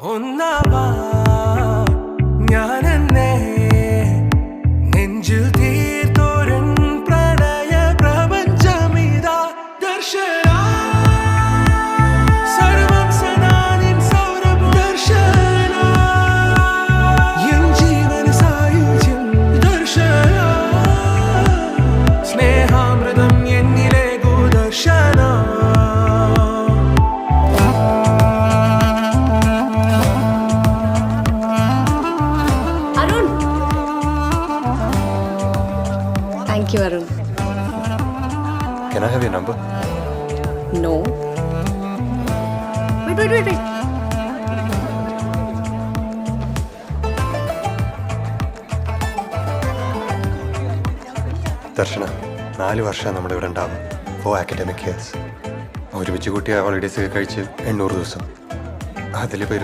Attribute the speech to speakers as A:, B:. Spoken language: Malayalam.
A: ഒന്നാവാ ഞാനെന്നെ നെഞ്ചിൽ തീർത്തോരൻ പ്രണയ പ്രപഞ്ചമിതാ ദർശന സർവം സദാ നിൻ സൗരഭ ദർശന എൻ ജീവന സായുജ്യം ദർശന സ്നേഹാമൃതം എന്നിലെ ദർശന
B: Thank you, Arun.
C: Can I have your number?
B: No. Wait.
C: ദർശന 4 വർഷം നമ്മുടെ ഇവിടെ ഉണ്ടാവും 4 അക്കാഡമിക് ഇയേഴ്സ് ഒരുമിച്ച് കൂട്ടിയ ഹോളിഡേയ്സ് കഴിച്ച് 800 ദിവസം അതിലിപ്പോൾ